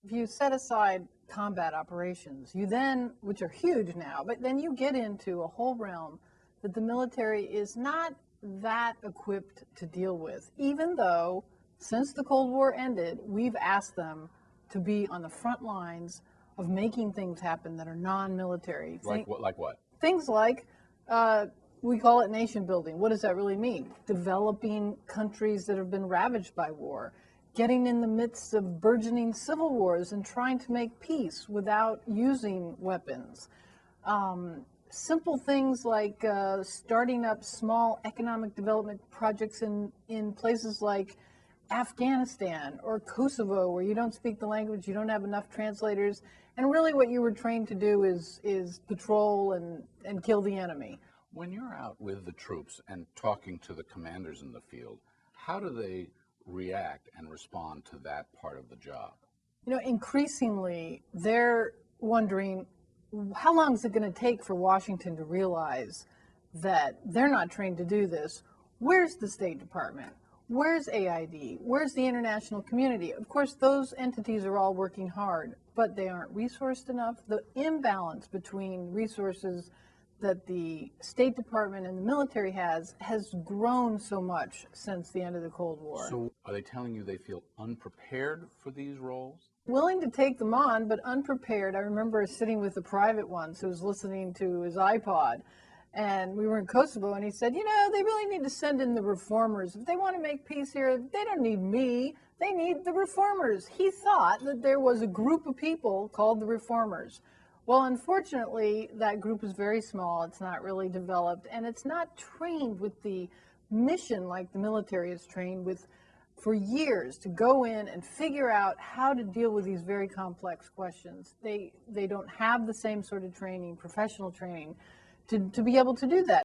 if you set aside combat operations, you then, which are huge now, but then you get into a whole realm that the military is not that equipped to deal with, even though since the Cold War ended, we've asked them to be on the front lines of making things happen that are non-military. Like what? Like what? Things like, we call it nation building. What does that really mean? Developing countries that have been ravaged by war, getting in the midst of burgeoning civil wars and trying to make peace without using weapons. Simple things like starting up small economic development projects in places like Afghanistan or Kosovo, where you don't speak the language, you don't have enough translators, and really what you were trained to do is patrol and kill the enemy. When you're out with the troops and talking to the commanders in the field, how do they react and respond to that part of the job? You know, increasingly, they're wondering, how long is it going to take for Washington to realize that they're not trained to do this? Where's the State Department? Where's AID? Where's the international community? Of course, those entities are all working hard, but they aren't resourced enough. The imbalance between resources that the State Department and the military has grown so much since the end of the Cold War. So are they telling you they feel unprepared for these roles? Willing to take them on, but unprepared. I remember sitting with a private once who was listening to his iPod, and we were in Kosovo, and he said, you know, they really need to send in the reformers. If they want to make peace here, they don't need me. They need the reformers. He thought that there was a group of people called the reformers. Well, unfortunately, that group is very small. It's not really developed, and it's not trained with the mission like the military is trained with for years to go in and figure out how to deal with these very complex questions. They don't have the same sort of training, professional training, to be able to do that.